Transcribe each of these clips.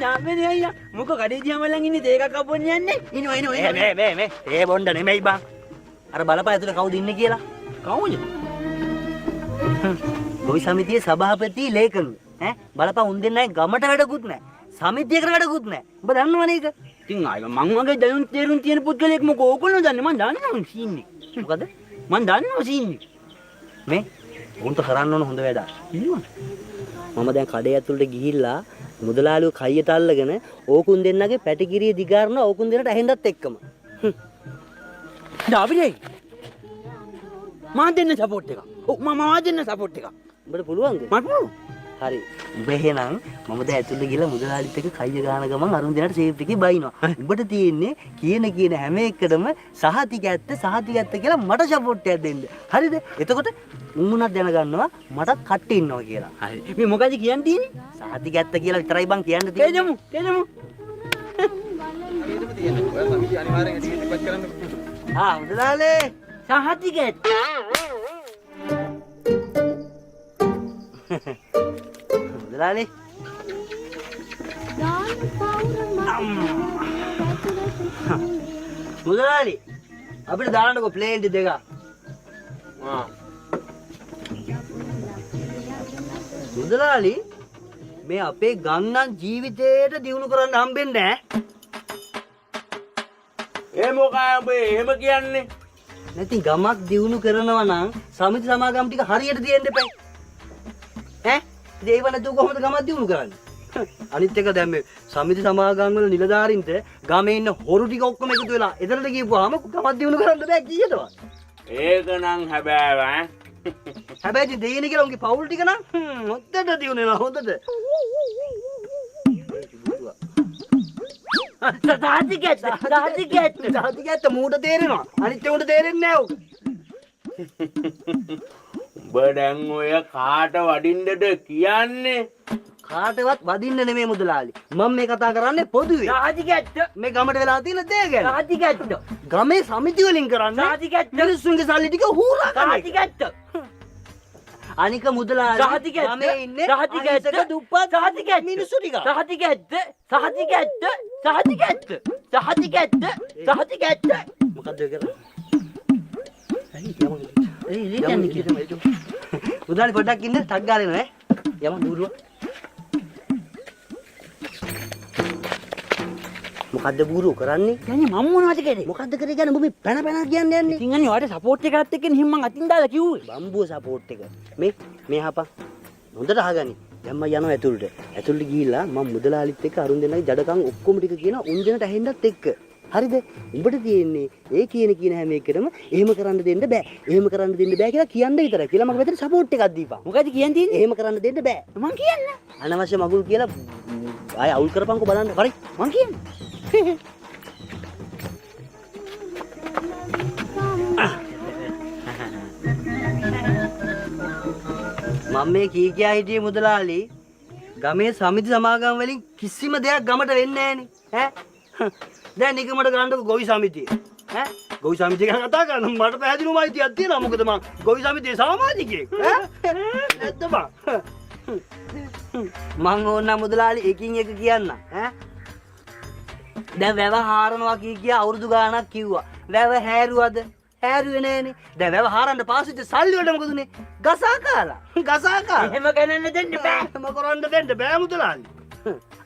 නාමනේ අයියා මොකෝ කඩේ දිහාමලන් ඉන්නේ තේ එකක් අපොන්න යන්නේ. ඉනෝ මේ තේ බොණ්ඩ නෙමෙයි බං. අර බලපෑ ඇතුලේ කවුද ඉන්නේ කියලා. කවුද? ගොවි සමිතියේ සභාපති ලේකම් ඈ බලපෑ උන් දෙන්නයි ගමට වැඩකුත් නැහැ. සමිතියකට වැඩකුත් නැහැ. උඹ දන්නවනේ ඒක. ඉතින් ආයෙ මං වගේ දැනුම් තේරුම් තියෙන පුද්ගලෙක් මොකෝ ඕගොල්ලෝ දන්නේ මං දන්නවා සීන්නේ. මොකද? මං දන්නවා සීන්නේ. මේ උන්ට කරන්න ඕන හොඳ වැඩක්. මම දැන් කඩේ ඇතුළට ගිහිල්ලා මුදලාලිව කයියට අල්ලගෙන ඕකුන් දෙන්නගේ පැටිකිරිය දිගාරන ඕකුන් දෙන්නට ඇහෙන්නත් එක්කම. ඩාවිඩේ මා දෙන්න සපෝට් එක. ඔව් මම දෙන්න සපෝට් එක. උඹට පුළුවන්ද? මට පුළුවන්. හරි. උඹ එහෙනම් මම දැන් ඇතුළට ගිහලා මුදලාලිත් එක්ක කයිය ගාන ගමන් අරුන් දෙන්නට සේෆ් එකේ බයිනවා. උඹට තියෙන්නේ කියන හැම එකටම සහතික ඇත්ත කියලා මට සපෝට් එකක් දෙන්න. හරිද? එතකොට මුමුණක් දැනගන්නවා මටත් කට්ටි ඉන්නවා කියලා. හරි. මේ මොකද කියන්න තියෙන්නේ? සහතික ඇත්ත කියලා විතරයි බං කියන්න තියෙන්නේ. තේජමු. හරියටම තියෙන්නේ. ඔය සමිතිය අනිවාර්යෙන් ඉදිරිපත් කරන්න. මුදලාලේ සහතික ඇත්ත. මුදලාලේ මුදලාලි අපිට දාන්නකො ප්ලේන් දෙක. මුදලාලි මේ අපේ ගන්නන් ජීවිතේට දියුණු කරන්න හම්බෙන්නේ නැහැ. ඒ මොකයි ඔබ එහෙම කියන්නේ? නැති ගමක් දියුණු කරනවා නම් සමිති සමාගම් ටික හරියට තියෙන්න එපා. ඈ ඒ වන දු කොහොමද ගමක් දියුණු කරන්නේ? අනිත් එක දැන් මේ සමිති සමාගම් වල නිලධාරීන්ට ගමේ ඉන්න හොරු ටික ඔක්කොම එකතු වෙලා එතනට ගිහුවාම ගමක් දියුණු කරන්න බෑ කීයටවත්. ඒක නම් හැබෑව ඈ. හැබැයි දෙයිනේ කියලා උන්ගේ පවුල් ටික නම් හොද්දට දියුණු වෙනවා හොද්දට. සහතිකැත්ත මූට තේරෙනවා. අනිත් උන්ට තේරෙන්නේ නැහැ උ. උඹ දැන් ඔය කාට වඩින්නද කියන්නේ? කාටවත් වදින්න නෙමෙයි මුදලාලි. මම මේ කතා කරන්නේ පොදුවේ. සහතිකැත්ත. මේ ගමට වෙලා තියෙන දේ ගැන. සහතිකැත්ත. ගමේ සමිති වලින් කරන්නේ. සහතිකැත්ත. මිනිස්සුන්ගේ සල්ලි ටික හූරා ගන්න. සහතිකැත්ත. අනික මුදලාලි සහතිකැත්ත. ගමේ ඉන්නේ සහතිකැත්ත. අහිංසක දුප්පත් සහතිකැත්ත. මිනිස්සු ටික. සහතිකැත්ත. සහතිකැත්ත. සහතිකැත්ත. සහතිකැත්ත. සහතිකැත්ත. මොකද්ද ඒ කරන්නේ? මුදලාලි පොඩ්ඩක් ඉන්න ටක් ගාලා එනවා ඈ. යමු බූරුව. මොකද්ද බූරුව කරන්නේ? යන්නේ මම මොනවද කරේ? මොකද්ද කරේ කියන්නේ ඔබ මේ පැන කියන්නේ? ඉතින් අනේ ඔයාලට සපෝට් එකකට එක්කනේ හිම මං අතින් දාලා කිව්වේ. බම්බුව සපෝට් එක. මේ හපන්. හොඳට අහගනි. දැන් මම යනවා ඇතුළට. ඇතුළට ගිහිල්ලා මම මුදලාලිත් එක්ක අරුන් දෙන්නගේ ජඩකම් ඔක්කොම ටික කියනවා උන් දෙන්නට ඇහෙන්නත් එක්ක. හරිද? උඹට තියෙන්නේ ඒ කියන හැම එකටම එහෙම කරන්න දෙන්න බෑ. එහෙම කරන්න දෙන්න බෑ කියලා කියන්න විතරයි. කියලා මගේ පැත්තට සපෝට් එකක් දීපන්. මොකද කියන්නේ? එහෙම කරන්න දෙන්න බෑ. මං කියන්න. අනවශ්‍ය මගුල් කියලා ආය අවුල් කරපන්කෝ බලන්න. හරි. මං කියන්න. මම මේ කීකියා හිටියේ මුදලාලි ගමේ සමිති සමාගම් වලින් කිසිම දෙයක් ගමට වෙන්නේ නැහනේ ඈ දැන් නිකමට ගන්නකො ගොවි සමිතිය ඈ ගොවි සමිතිය ගැන කතා කරනවා මට පැහැදිලිවම අයිතියක් තියෙනවා මොකද මම ගොවි සමිතියේ සමාජිකයෙක් ඈ නැද්ද බං මං ඕන මුදලාලි එකින් එක කියන්න ඈ දැන් වැව හාරනවා කියා අවුරුදු ගාණක් කිව්වා වැව හැරුවද හැරුවේ නෑනේ. දැන් වැව හාරන්න පාසුච්ච සල්ලි වලට මොකද උනේ? ගසා කාලා. එහෙම ගණන් දෙන්න බෑ. එහෙම කරන්න දෙන්න බෑ මුදලාලි.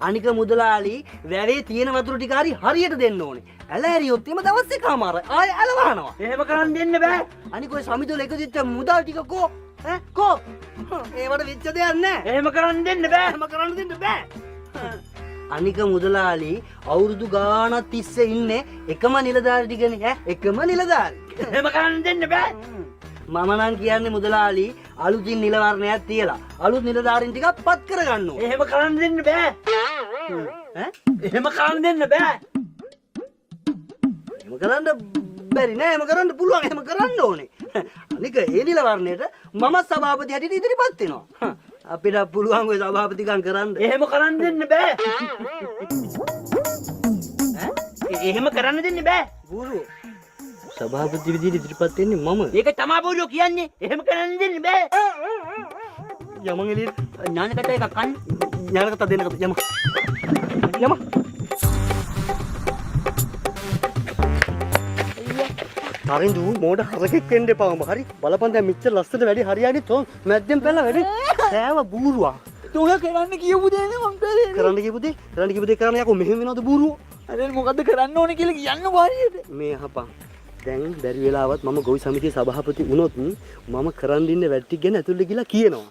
අනික මුදලාලි වැවේ තියෙන වතුර ටික හරියට දෙන්න ඕනේ. ඇල ඇරියොත් එම දවස් එකමාරයි. ආයෙ ඇල වහනවා. එහෙම කරන්න දෙන්න බෑ. අනික ඔය සමිති වල එකතු වෙච්ච මුදල් ටික කෝ? ඈ කෝ? ඒවට වෙච්ච දෙයක් නෑ. එහෙම කරන්න දෙන්න බෑ. එහෙම කරන්න දෙන්න බෑ. අනික මුදලාලි අවුරුදු ගාණක් තිස්සේ ඉන්නේ එකම නිලධාරි ටිකනේ ඈ එකම නිලධාරි. එහෙම කරන්න දෙන්න බෑ. මම නම් කියන්නේ මුදලාලි අලුතින් නිල වර්ණයක් තියලා අලුත් නිලධාරීන් ටිකක් පත් කරගන්න ඕනේ. එහෙම කරන්න දෙන්න බෑ. ඈ එහෙම කරන්න දෙන්න බෑ. එහෙම කරන්න බැරි නෑ එහෙම කරන්න පුළුවන් එහෙම කරන්න ඕනේ. අනික ඒ නිල වර්ණයට මම සභාපති හැටියට ඉදිරිපත් වෙනවා. අපිට පුළුවන් ඔය සභාපතිකම් කරන්න. එහෙම කරන්න දෙන්න බෑ. එහෙම කරන්න දෙන්න බෑ. බූරුව. සභාපති විදිහට ඉදිරිපත් වෙන්නේ මම. ඒක තමා බෝලෝ කියන්නේ. එහෙම කරන්න දෙන්න බෑ. යමන් එළියට. ඥානකට එකක් කන්න. ඥානකට දෙන්නකට යමන්. යමන්. තරින්දු මෝඩ හරකෙක් වෙන්න එපා උඹ. හරි බලපන් දැන් මෙච්චර ලස්සන වැඩි හරියන්නේ තෝ මැද්දෙන් පැනලා වැඩි. සෑව බූරුවා. තෝග කරන්න කියපු දේ නේ මං කරේ. කරන්න කියපු දේ කරන්න යකෝ මෙහෙම වෙනවද බූරුවෝ? අර මොකද්ද කරන්න ඕනේ කියලා කියන්න වාරියට. මේ අහපන්. දැන් බැරි වෙලාවත් මම ගොවි සමිතියේ සභාපති වුණොත් මම කරන් ඉන්න වැඩ ගැන ඇතුළේ ගිහලා කියනවා.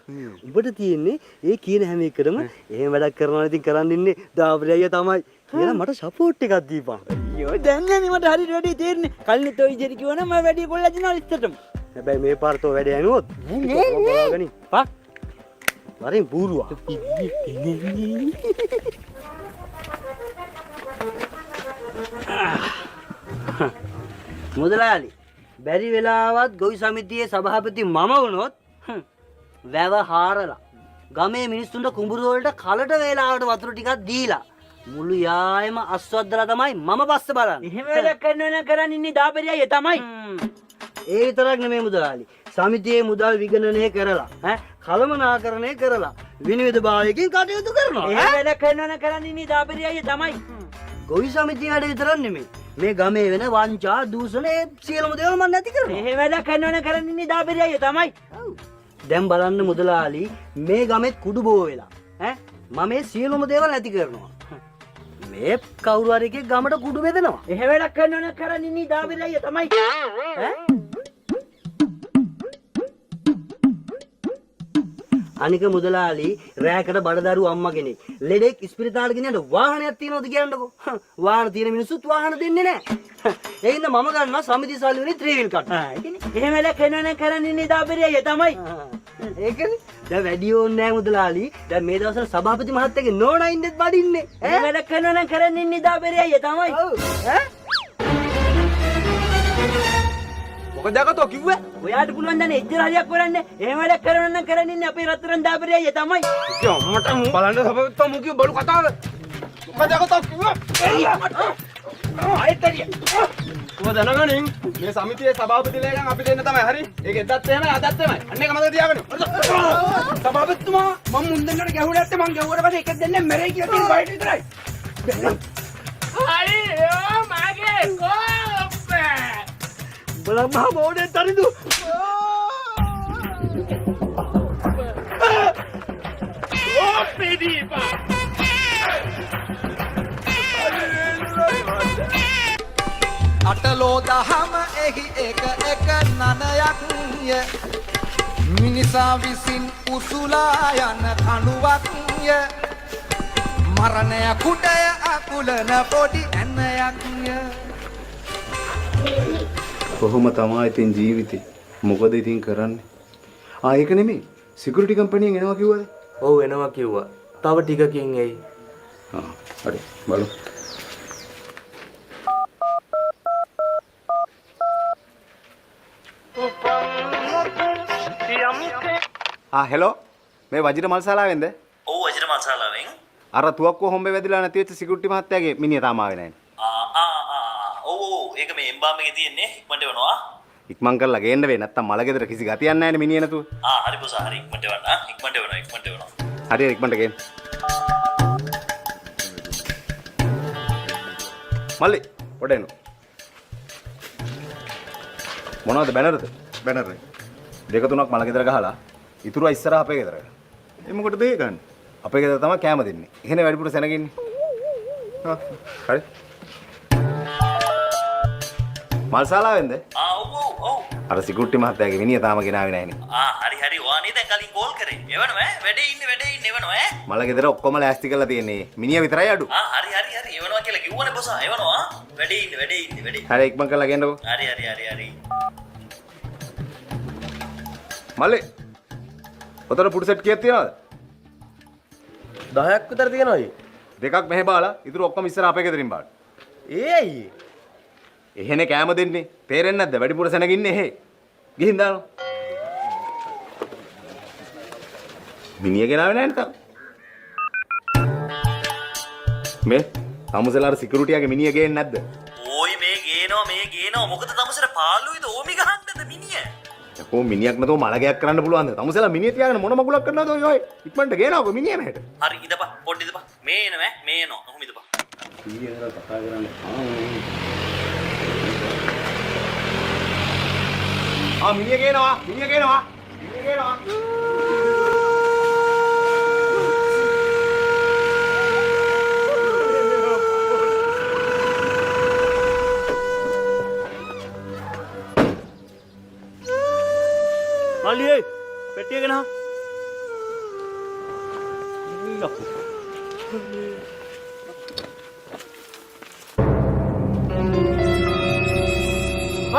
උඹට තියෙන්නේ ඒ කියන හැම එකටම එහෙම වැඩක් කරනවා ඉතින් කරන් ඉන්නේ දාපරි අයියා තමයි කියලා මට සපෝට් එකක් දීපන්. අයියෝ දැන් යන්නේ මට හරියට වැඩි තේරෙන්නේ. කල්නි toy ඉජරි කිව්වනම් මම වැඩි කොල්ලා දිනවා ඉස්සරටම. හැබැයි මේ පාරතෝ වැඩ යනොත් බලාගනි. පක්. වරින් බූරුවා. මුදලාලි බැරි වෙලාවත් ගොවි සමිතියේ සභාපති මම වුණොත් වැව හාරලා ගමේ මිනිස්සුන්ට කුඹුරු වලට කලට වේලාවට වතුර ටිකක් දීලා මුළු යායම අස්වද්දලා තමයි මම පස්ස බලන්නේ. එහෙම වැඩක් කරනවා නම් කරන් ඉන්නේ දාපරි අයියා තමයි. ඒ විතරක් නෙමෙයි මුදලාලි. සමිතියේ මුදල් විගණනය කරලා කළමනාකරණය කරලා විනිවිද භාවයකින් කටයුතු කරනවා. එහෙම වැඩක් කරනවා නම් කරන් ඉන්නේ දාපරි අයියා තමයි. ගොවි සමිතිය වැඩ විතරක් නෙමෙයි. මේ ගමේ වෙන වංචා දූෂණ ඒ සියලුම දේවල් මම නැති කරනවා. එහෙම වැඩක් කරනවා නම් කරන් ඉන්නේ දාපරි අයියා තමයි. දැන් බලන්න මුදලාලි මේ ගමෙත් කුඩු බෝ වෙලා ඈ මම මේ සියලුම දේවල් නැති කරනවා. මේ කවුරු හරි එකේ ගමට කුඩු බෙදනවා. එහෙම වැඩක් කරනවා නම් කරන් ඉන්නේ දාපරි අයියා තමයි. ඈ අනික මුදලාලි රෑකට බඩදරු අම්මා කෙනෙක් ලෙඩෙක් ඉස්පිරිතාලෙ ගෙනියන්න වාහනයක් තියනවද කියන්නකෝ. වාහන තියෙන මිනිස්සුත් වාහන දෙන්නේ නැහැ. ඒ හින්දා මම ගන්නවා සමිති සල්ලි වලින් ත්‍රිවිල් කට්. එහෙම වැඩක් කරනවා නම් කරන් ඉන්නේ දාපරි අයියා තමයි. ඒකනේ. දැන් වැඩි ඕනේ නැහැ මුදලාලි. දැන් මේ දවස්වල සභාපති මහත්තයාගේ නෝනා ඉන්නෙත් බඩින්නේ. එහෙම වැඩක් කරනවා නම් කරන් ඉන්නේ දාපරි අයියා තමයි. ඈ මොකද යකතෝ කිව්වේ? ඔයාට පුළුවන් දැන් එච්චර හරියක් කරන්න. එහෙම වැඩක් කරනවා නම් කරන් ඉන්නේ අපේ රත්තරන් දාපරි අයියා තමයි. මට බලන්න සබවිත්ත මුකිය බලු කතාව. මොකද යකතෝ කිව්වේ? ආයෙත් ඇරිය. ඔබ දැනගනින් මේ සමිතියේ සභාපතිලේකන් අපි දෙන්න තමයි හරි. ඒක එදත් එහෙමයි අදත් එහෙමයි. අන්න ඒක මතක තියාගන්න. සභාපතිතුමා මම මුන් දෙන්නට ගැහුවට ඇත්තේ මං ගැහුවට පස්සේ එකක් දෙන්නේ මැරෙයි කියලා තියෙන බයිට් විතරයි. හරි යෝ මගේ කෝප්පේ. බලන්න මහා මොඩේ තරිදු. කෝප්පේ දීපා. අටලෝ දහම එහි එක නනයක් ය මිනිසා විසින් උසුලා යන කණුවක් ය මරණය කුඩය අකුලන පොඩි ඇනයක් ය. කොහොම තමයි ඉතින් ජීවිතේ මොකද ඉතින් කරන්නේ? ඒක නෙමෙයි සිකියුරිටි කම්පැනියෙන් එනවා කිව්වද? ඔව් එනවා කිව්වා. තව ටිකකින් එයි. හරි බලමු. හෙලෝ මේ වජිර මල්ශාලාවෙන්ද? ඔව් වජිර මල්ශාලාවෙන්. අර තුවක්කුව හොම්බේ වැදිලා නැති වෙච්ච සිකියුරිටි මහත්තයාගේ මිනිහ තාම ආවේ නැහැ. ඔව් ඒක මේ එම්බාම් එකේ තියෙන්නේ ඉක්මනට වෙනවා. ඉක්මන් කරලා ගේන්න වෙයි නැත්තම් මල ගෙදර කිසි ගතියක් නැහැ නේ මිනිහ නැතුව. හරි බොස හරි ඉක්මනට වෙනවා. ඉක්මනට වෙනවා. හරි ඉක්මනට ගේන්න. මල්ලි පොඩ එන්න. මොනවද බැනරද? බැනර් දෙක තුනක් මල ගෙදර ගහලා ඉතුරුවා ඉස්සරහ අපේ ගෙදර. ඒ මොකටද ඒ ගන්න? අපේ ගෙදර තමයි කෑම දෙන්නේ. එහෙනේ වැඩිපුර සැනගින්නේ. හරි. මල්ශාලාවෙන්ද? ඔව්. අර සිකියුරිටි මහත්තයාගේ මිනිහ තාම ගෙනාවේ නැහනේ. හරි ඔයා නේද කලින් කෝල් කරේ. එවනම වැඩේ ඉන්නේ එවනවා මල ගෙදර ඔක්කොම ලෑස්ති කරලා තියෙන්නේ. මිනිහ විතරයි අඩු. හරි එවනවා කියලා කිව්වනේ බොස. එවනවා. වැඩේ ඉන්නේ. හරි ඉක්මන් කරලා ගේන්නකෝ. හරි. මල්ලි. ඔතන පුඩු සෙට් කීයක් තියනවද? 10ක් විතර තියෙනවා අයියේ. දෙකක් මෙහෙ බාලා ඉතුරු ඔක්කොම ඉස්සර අපේ ගෙදරින් බාලා. ඒ අයියේ. එහෙනේ කෑම දෙන්නේ. තේරෙන්නේ නැද්ද? වැඩිපුර සැනගින්නේ එහෙ. ගිහින් දානවා. මිනිහ ගෙනාවේ නැහැ නේද? මේ තමුසලාර සිකියුරිටියාගේ මිනිහ ගේන්නේ නැද්ද? ඕයි මේ ගේනවා මොකද තමුසර පාළුයිද ඕමි ගහන්නද මිනිහ? ඕ මිනිහක් නැතෝ මලගයක් කරන්න පුළුවන්ද? තමුසෙලා මිනිහ තියාගෙන මොන මගුලක් කරනවද ඔය? ඉක්මනට ගේනවකෝ මිනිහ මෙහෙට. හරි ඉදපන් පොඩ්ඩ ඉදපන් මේ එනවා මේ එනවා ඔහොම ඉදපන් ඊයේලා කතා කරන්නේ. මිනිහ ගේනවා. මිනිහ ගේනවා. මිනිහ ගේනවා. මල්ලියේ පෙට්ටිය ගෙනහ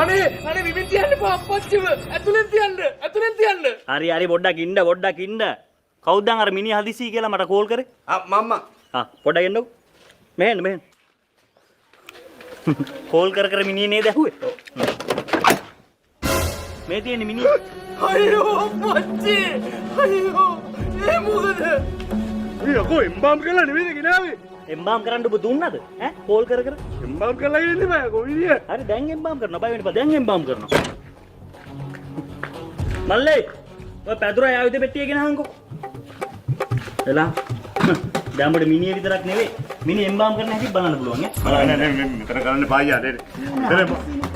අනේ විවිධ තියන්න අප්පච්චිව ඇතුලෙන් තියන්න හරි හරි පොඩ්ඩක් ඉන්න කවුද දැන් අර මිනිහ හදිසි කියලා මට කෝල් කරේ මම්මා පොඩ්ඩක් එන්නකෝ මෙහෙන්න කෝල් කර මිනිහ නේද ඇහුවේ මේ තියෙන මිනිහ අයියෝ අප්පච්චි අයියෝ ඒ මොකද යකෝ එම්බාම් කරලා නෙමෙයිද ගෙනාවේ? එම්බාම් කරන්න ඔබ දුන්නද ඈ කෝල් කර එම්බාම් කරලා ගෙන්නේ බෑ කොවිදිය. හරි දැන් එම්බාම් කරනවා බය වෙන්න එපා දැන් එම්බාම් කරනවා මල්ලේ ඔය පැදුරා යාවිද පෙට්ටිය ගෙනහන්කෝ එලා දැන් අපිට මිනිහ විතරක් නෙවෙයි මිනිහ එම්බාම් කරන්න හැටි බලන්න පුළුවන් ඈ නෑ මෙතන කරන්න එපා යාට.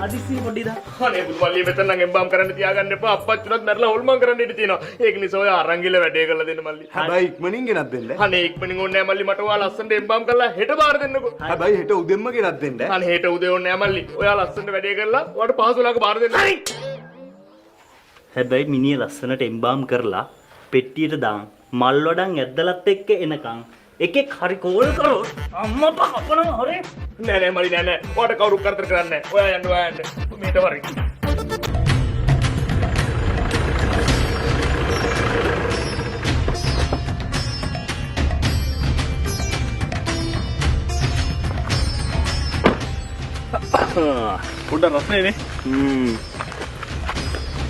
හදිස්සි පොඩ්ඩි දා අනේ පුදුමල්ලි මෙතන නම් එම්බාම් කරන්න තියාගන්න එපා. අප්පච්චිනත් මැරලා හොල්මන් කරන්න ඉඩ තියෙනවා. ඒක නිසා ඔය අරන් ගිල වැඩේ කරලා දෙන්න මල්ලි. හැබැයි ඉක්මනින් ගෙනත් දෙන්න. අනේ ඉක්මනින් ඕනේ නෑ මල්ලි මට ඔයා ලස්සනට එම්බාම් කරලා හෙට බාර දෙන්නකෝ. හැබැයි හෙට උදෙන්ම ගෙනත් දෙන්න. අනේ හෙට උදේ ඕනේ නෑ මල්ලි. ඔයා ලස්සනට වැඩේ කරලා ඔයාට පහසුලාක බාර දෙන්න. හැබැයි මිනිහ ලස්සනට එම්බාම් කරලා පෙට්ටියට දාන් මල් වඩන් ඇද්දලත් එක්ක එනකන් එකෙක් හරි කෝල් කරොත් අම්මපා කපනවා හරි නෑ මල්ලි නෑ. ඔයාට කවුරු කරදර කරන්නේ නෑ. ඔයා යන්න මේට වරි. පොඩ්ඩක් රස්නේනේ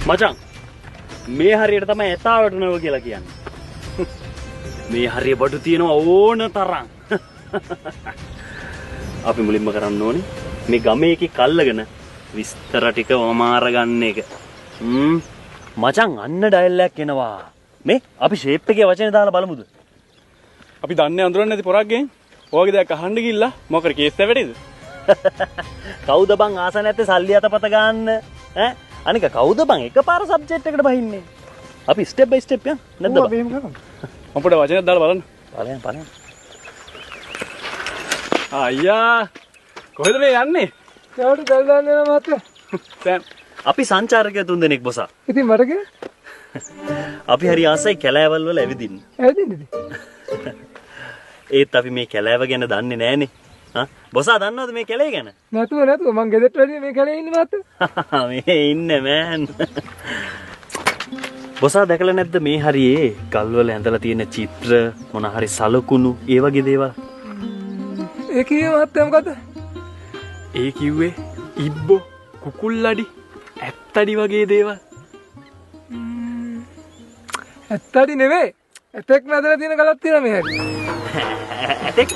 මචං මේ හරියට තමයි ඇතාවට නව කියලා කියන්නේ මේ හරිය බඩු තියෙනවා ඕන තරම් අපි මුලින්ම කරන්න ඕනේ මේ ගමේ එකේ කල්ලගෙන විස්තර ටික වමාර ගන්න එක මචං අන්න ඩයල් එකක් එනවා මේ අපි ෂේප් එකේ වචනේ දාලා බලමුද අපි දන්නේ අඳුරන්නේ නැති පොරක් ගෙන්. ඔයගේ දැක්ක අහන්න ගිහිල්ලා මොකද කේස් එකටද? කවුද බං ආස නැත්තේ සල්ලි අතපත ගන්න ඈ අනික කවුද බං එකපාර සබ්ජෙක්ට් එකට බහින්නේ අපි ස්ටෙප් බයි ස්ටෙප් යන් නැද්ද බං මෙහෙම කරමු. මම පොඩ වචනයක් දාලා බලන්න. බලයන් අයියා කොහෙද මේ යන්නේ? යාට දැල් දාන්න යනවා මහත්තයා දැන් අපි සංචාරකය තුන් දෙනෙක් බොසා ඉතින් මට කිය අපි හරි ආසයි කැලෑවල් වල ඇවිදින්න ඇවිදින්නද ඒත් අපි මේ කැලෑව ගැන දන්නේ නෑනේ බොසා දන්නවද මේ කැලේ ගැන නැතුව මං ගෙදරට වැඩි මේ කැලේ ඉන්නේ මහත්තයා මේ ඉන්නේ මෑන් බොසා දැකලා නැද්ද මේ හරියේ ගල්වල ඇඳලා තියෙන චිත්‍ර මොන හරි සලකුණු ඒ වගේ දේවල් ඒ කියේ මහත්තයා මොකද ඒ කිව්වේ ඉබ්බෝ කුකුල්ලඩි ඇත්තඩි වගේ දේවල්. ඇත්තඩි නෙවෙයි ඇතෙක් මැදලා තියෙන ගලක් තියෙනවා මේ හැටි ඇතෙක්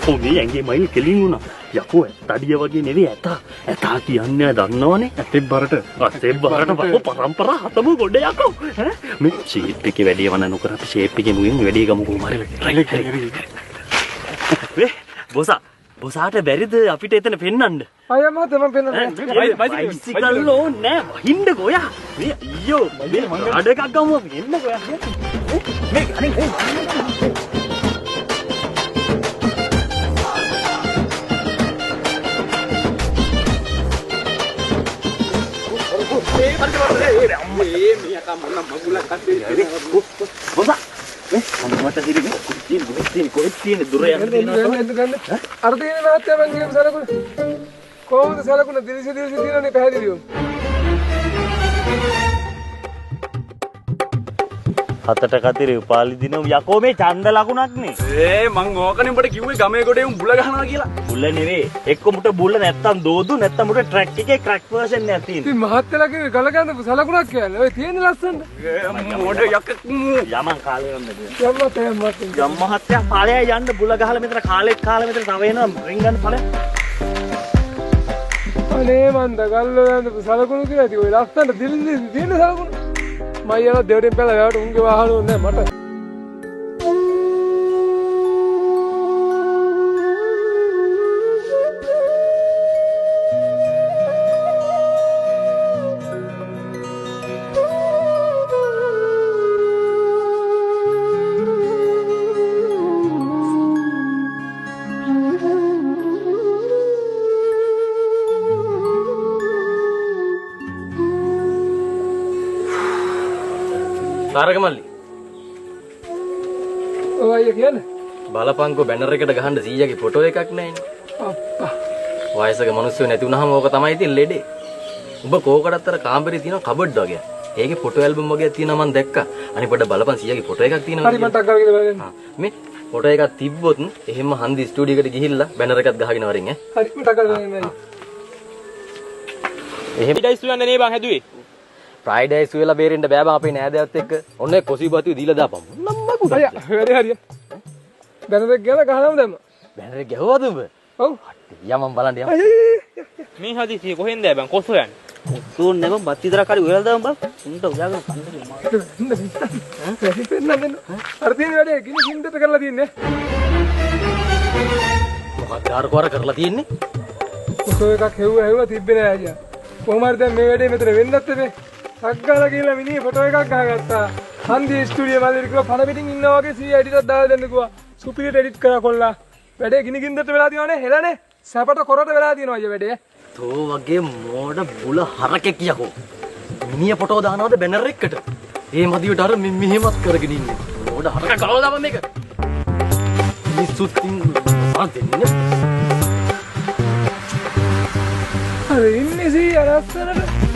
ඔනේ ඇඟේ මයිල් කෙලින් වුණා යකෝ ඇත්තඩිය වගේ නෙවෙයි ඇතා කියන්නේ දන්නවනේ ඇතෙක් බරට බහුව පරම්පරා හතම ගොඩ යකෝ ඈ මේ ෂේප් එකේ වැඩි වන නොකර අපි ෂේප් එකේ මුලින් වැඩි ගමුකෝ මාරේ බොසාට බැරිද අපිට එතන පෙන්වන්න අයියා මහත්තයා මම පෙන්නන්න බයිසිකල් ඕනේ නෑ වහින්නකෝ ඔයා මේ අයියෝ මේ අඩ එකක් ගමු අපි එන්නකෝ ඔයා මේ අනේ බොසා මට හිරිනේ කොහෙද තියෙන්නේ දුර යන්න අර තියෙන මහත්තයා මං කියපු සලකුණ කොහොමද සලකුණ දිලිසි තියෙනනේ පැහැදිලිවම හතට කතිරේ උපාලි දින යකෝ මේ ඡන්ද ලකුණක් නේ මං ඕකනේ උඹට කිව්වේ ගමේ ගොඩේ උඹ බුල ගහනවා කියලා. බුල නෙවෙයි එක්ක මුට බුල නැත්තම් දෝදු නැත්තම් මුට ට්‍රැක් එකේ ක්‍රැක් වර්ෂන් එකක් තියෙනවා ඉතින් මහත්තයලා කිව්වේ ගල ගඳපු සලකුණක් කියන්නේ ඔය තියෙන ලස්සනට මොඩ යක යමන් කාලේ යන්නද යම්මහත්තයා මහත්තයා ඵලයයි යන්න බුල ගහලා මෙතන කාලෙත් කාලා මෙතන තව එනවා රින් ගන්න ඵලයක් අනේ මන්ද ගල්ල වැඳපු සලකුණු කියලා ඉතින් ඔය ලස්සනට දිල්ලි දින සලකුණු මම යනවා දෙවටෙන් පැල වැවට උන්ගේ වාහන ඕනේ මට තාරක මල්ලි ඔය අයියා කියන්නේ බලපංකෝ බැනර් එකට ගහන්න 100ගේ ෆොටෝ එකක් නැහැනේ. අප්පා වයසක මිනිස්සු නැති වුනහම ඕක තමයි ඉතින් ලෙඩේ. උඹ කෝකටත් අර කාමරේ තියෙන කබඩ් වගේ. ඒකේ ෆොටෝ ඇල්බම් වගේක් තියෙනවා මම දැක්කා. අනිත් පොඩ්ඩක් බලපන් 100ගේ ෆොටෝ එකක් තියෙනවා. හරි මට අක්කා කියලා බලන්න. මේ ෆොටෝ එකක් තිබ්බොත් එහෙම හන්දි ස්ටුඩියෝ එකට ගිහිල්ලා බැනර් එකක් ගහගෙන වරින් ඈ. හරි මට අක්කා බලන්න. එහෙම ඩයිස් යන්නේ නේ බං හැදුවේ. ෆ්‍රයිඩේස් වෙලා බේරෙන්න බෑ බං අපේ නෑදෑයත් එක්ක. ඔන්න ඒ කොසිබතු දීලා දාපන්. නම්මකුඩ. අයියා හරි හරි. බැනරෙක් ගිහලා ගහනම දැම්ම. බැනර් එක ගැහුවද උඹ? ඔව්. යමම් බලන්න යමම්. මේ හදිසිය කොහෙන්ද බං කොස්සෝ යන්නේ? ඔස්සෝන් නැම බත් විතරක් හරි උයලා දාමු බං. උන්ට උයාගෙන කන්න වැඩි පෙන්නන්න. අර තියෙන වැඩේ ගිනි හින්දට කරලා තියන්නේ. මොකක්ද අර කරලා තියෙන්නේ? ඔසෝ එකක් හෙව්වා තිබ්බේ නෑ අයියා. කොහොම හරි දැන් මේ වැඩේ මෙතන වෙන්නත් මේ සක්ගාලා කියලා මිනිහ ෆොටෝ එකක් ගහගත්තා. හන්දි ස්ටුඩියෝ වලදී කිව්වා පණ පිටින් ඉන්නා වගේ සී එඩිටර් දාලා දෙන්න කිව්වා. සුපිරියට එඩිට් කරා කොල්ලා. වැඩේ ගිනි ගින්දරට වෙලා තියෙනවනේ හෙලනේ. සැපට කොරට වෙලා තියෙනවා අයියා වැඩේ. තෝ වගේ මෝඩ බුල හරකෙක් යකෝ. මිනිහ ෆොටෝ දානවද බැනර් එකකට? ඒ මදිවට අර මෙහෙමත් කරගෙන ඉන්නේ. මෝඩ හරක ගලවලා දාපන් මේක. මිනිස්සුත් දෙන්නේ. අර ඉන්නේ සී අරස්සනට